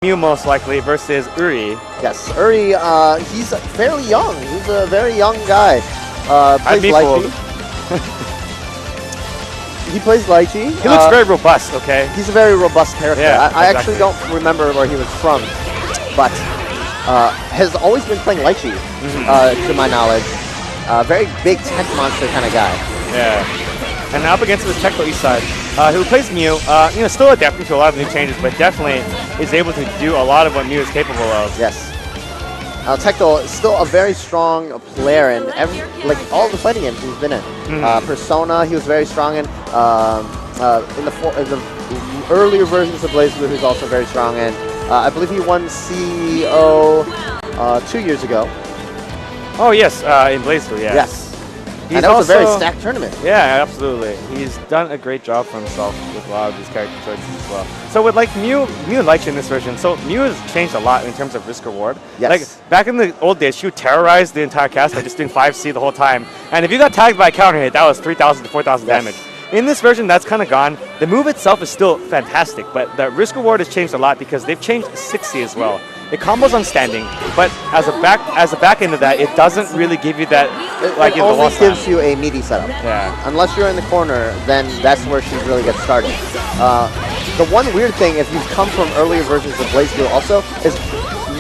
Mew most likely versus Uri. Yes, Uri, he's fairly young. He's a very young guy. Plays Lychee. He plays Lychee. He looks very robust, okay? He's a very robust character. Yeah, I actually don't remember where he was from, but has always been playing Lychee, to my knowledge. Very big tech monster kind of guy. Yeah. And up against this TectalEastside, who plays Mew, still adapting to a lot of new changes, but definitely is able to do a lot of what Mew is capable of. Yes. Tectal is still a very strong player in all the fighting games he's been in. Persona, he was very strong in. In the earlier versions of BlazBlue, he's also very strong in. I believe he won CEO 2 years ago. Oh yes, in BlazBlue, yeah. Yes. And that was a very stacked tournament. Yeah, absolutely. He's done a great job for himself with a lot of these character choices as well. So with like Mew and Lychee in this version, so Mew has changed a lot in terms of risk reward. Yes. Like back in the old days, she would terrorize the entire cast by just doing 5C the whole time. And if you got tagged by a counter hit, that was 3,000 to 4,000 damage. In this version, that's kind of gone. The move itself is still fantastic, but the risk reward has changed a lot because they've changed 6C as well. It combos on standing, but as a back end of that, it doesn't really give you that. It only gives you a meaty setup. Yeah. Unless you're in the corner, then that's where she really gets started. The one weird thing, if you've come from earlier versions of BlazBlue also, is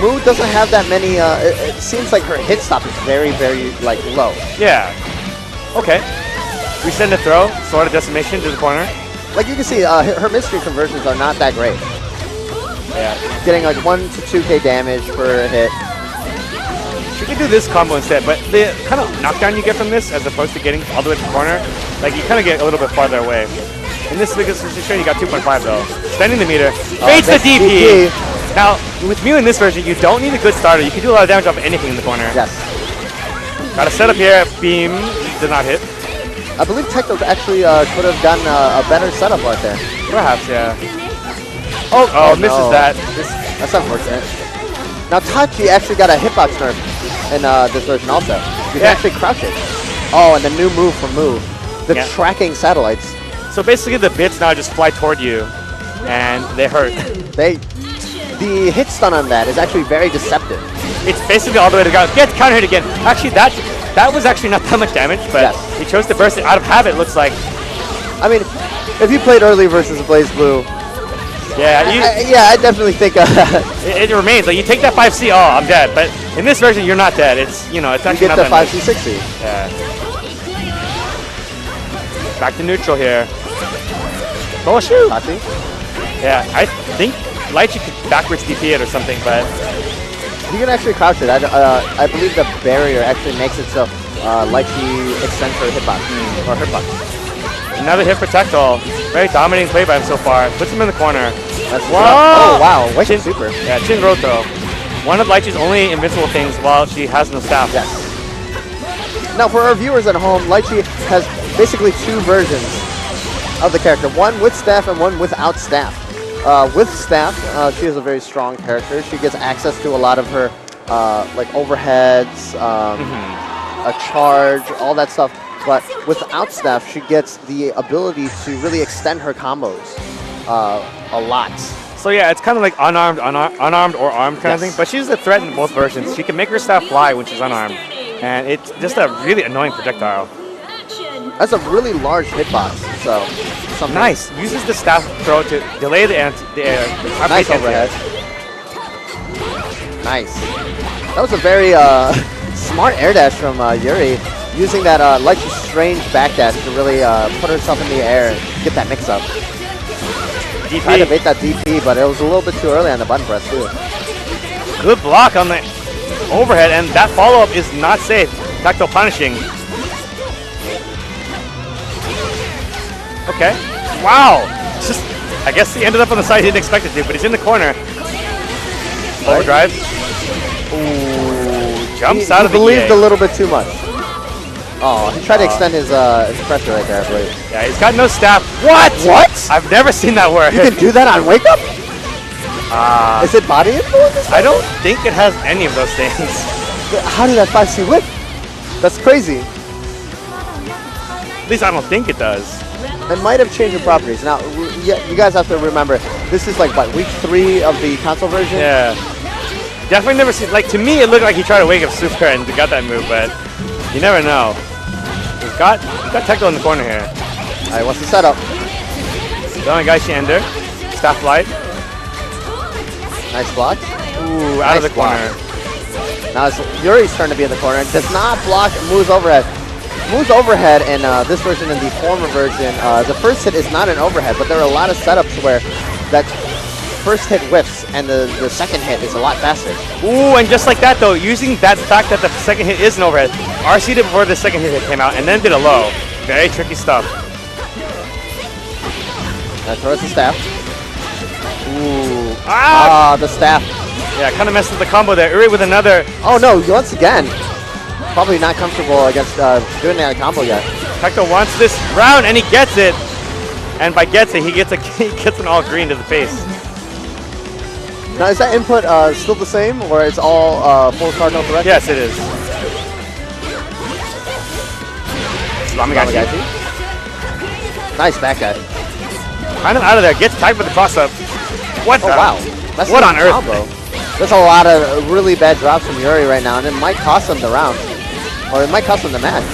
Moo doesn't have that many. It seems like her hit stop is very, very low. Yeah. Okay. We send a throw, Sword of Decimation to the corner. Like you can see, her mystery conversions are not that great. Yeah. Getting like 1 to 2k damage per hit. You can do this combo instead, but the kind of knockdown you get from this, as opposed to getting all the way to the corner, like you kind of get a little bit farther away. In this situation, you got 2.5 though. Spending the meter, baits the DP. Now, with Mew in this version, you don't need a good starter. You can do a lot of damage off anything in the corner. Yes. Got a setup here. Beam did not hit. I believe Tectal actually could have done a better setup right there. Perhaps, yeah. Oh, misses no. that. That's unfortunate. Now Tachi actually got a hitbox nerf in this version also. You can actually crouch it. Oh, and the new move from Moo. The tracking satellites. So basically the bits now just fly toward you, and they hurt. The hit stun on that is actually very deceptive. It's basically all the way to go. Get counter hit again. Actually, that was actually not that much damage, but he chose to burst it out of habit, looks like. I mean, if you played early versus BlazBlue, I definitely think it remains. Like you take that 5C, oh, I'm dead. But in this version, you're not dead. It's it's actually not that much. You get the 5C, 6C. Yeah. Back to neutral here. Oh shoot! Tachi? Yeah, I think Lychee could backwards DP it or something, but you can actually crouch it. I believe the barrier actually makes it so Lychee extends her hitbox or her box. Another hit for Tectal. Very dominating play by him so far. Puts him in the corner. Oh wow! Wicked super. Yeah, Chin Road throw. One of Lychee's only invincible things while she has no staff. Yes. Now for our viewers at home, Lychee has basically two versions of the character. One with staff and one without staff. With staff, she is a very strong character. She gets access to a lot of her overheads, a charge, all that stuff. But without staff, she gets the ability to really extend her combos a lot. So yeah, it's kind of like unarmed or armed kind of thing. But she's a threat in both versions. She can make her staff fly when she's unarmed, and it's just a really annoying projectile. That's a really large hitbox. So something nice. Uses the staff throw to delay the nice overhead. Nice. That was a very smart air dash from Yuri. Using that Lychee strange backdash to really put herself in the air and get that mix-up. Tried to bait that DP, but it was a little bit too early on the button press, too. Good block on the overhead, and that follow-up is not safe. Tectal punishing. Okay. Wow. Just, I guess he ended up on the side he didn't expect it to, but he's in the corner. Overdrive. Ooh, jumps out of the believed a little bit too much. Oh, he tried to extend his pressure right there, I believe. Yeah, he's got no staff. What? I've never seen that work. You can do that on Wake Up? Is it body influence? I don't think it has any of those things. How did that 5C whip? That's crazy. At least I don't think it does. It might have changed the properties. Now, yeah, you guys have to remember, this is like, what, week 3 of the console version? Yeah. Definitely never seen, like, to me, it looked like he tried to wake up Super and got that move, but you never know. He's got Tectal in the corner here. All right, what's the setup? Going Hagaishi Ender. Staff Light. Nice block. Ooh, out of the corner. Now it's Yuri's turn to be in the corner. Does not block, moves overhead. Moves overhead in this version and the former version. The first hit is not an overhead, but there are a lot of setups where that first hit whiffs and the second hit is a lot faster. Ooh, and just like that though, using that fact that the second hit is an overhead, RC did before the second hit came out and then did a low. Very tricky stuff. That throws the staff. Ooh. Ah! The staff. Yeah, kind of messed with the combo there. Uri with another. Oh no, once again. Probably not comfortable against doing that combo yet. Tectal wants this round and he gets it. And by gets it, he gets an all green to the face. Now is that input still the same or it's all full cardinal correct? Yes, it is. Hagaishi. Nice back guy. Kind of out of there. Gets tagged with the cross up. What? Oh wow. That's what on earth? Combo. There's a lot of really bad drops from Yuri right now, and it might cost him the round. Or it might cost him the match.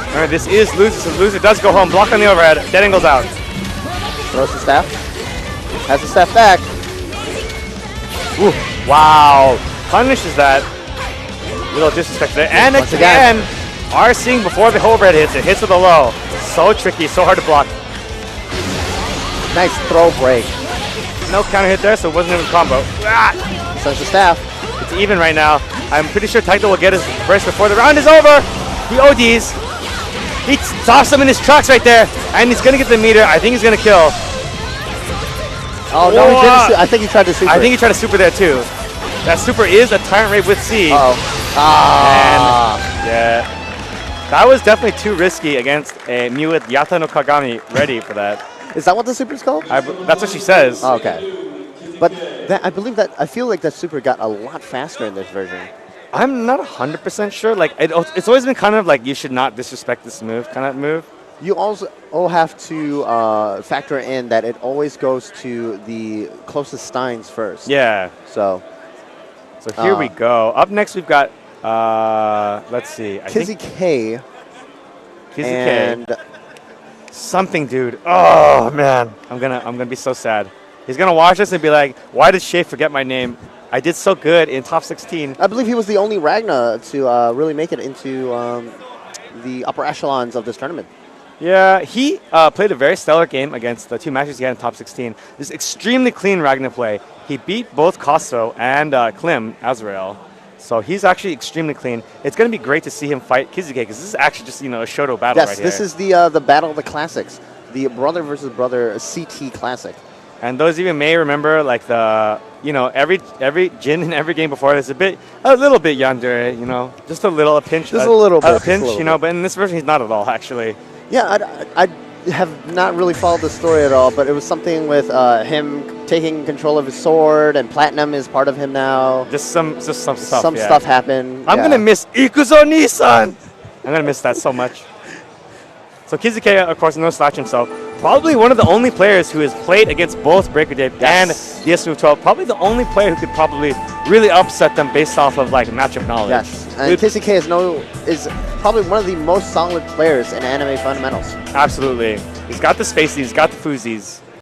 All right, this is loser, so loser does go home. Block on the overhead. Dead angle's out. Throws the staff. Has the staff back. Ooh, wow. Punishes that. Little disrespect there. And Once again, RCing before the overhead hits. It hits with a low. So tricky, so hard to block. Nice throw break. No counter hit there, so it wasn't even a combo. Ah! Sends the staff. It's even right now. I'm pretty sure Tectal will get his burst before the round is over. He ODs. He tossed him in his tracks right there, and he's going to get the meter. I think he's going to kill. Oh, no, he didn't. I think he tried to super. I think he tried to super there, too. That super is a Tyrant Ray with C. Uh-oh. Ah. And, yeah. That was definitely too risky against a Mew with Yata no Kagami ready for that. Is that what the super's called? That's what she says. Oh, okay. But I believe that, I feel like that super got a lot faster in this version. I'm not 100% sure. Like it's always been kind of like you should not disrespect this move kind of move. You also have to factor in that it always goes to the closest steins first. Yeah. So here we go. Up next we've got let's see. Kizzy K. And something, dude. Oh man, I'm gonna be so sad. He's gonna watch this and be like, "Why did Shay forget my name? I did so good in top 16." I believe he was the only Ragna to really make it into the upper echelons of this tournament. Yeah, he played a very stellar game against the two matches he had in top 16. This extremely clean Ragna play. He beat both Kosso and Klim Azrael. So he's actually extremely clean. It's going to be great to see him fight Kizuke because this is actually just, a Shoto battle right here. Yes, this is the battle of the classics. The brother versus brother CT classic. And those of you may remember, like every Jin in every game before this, a little bit yandere, just a little, a pinch. Just a little bit. A pinch, but in this version he's not at all, actually. Yeah, I have not really followed the story at all, but it was something with him taking control of his sword, and Platinum is part of him now. Just some stuff. Some stuff happened. I'm gonna miss Ikuzo Nissan. I'm gonna miss that so much. So Kizuke, of course, no slouch himself. Probably one of the only players who has played against both Breaker Day and DS Move 12. Probably the only player who could probably really upset them based off of matchup knowledge. Yes, and Kizuke is probably one of the most solid players in anime fundamentals. Absolutely. He's got the spacey, he's got the foozies.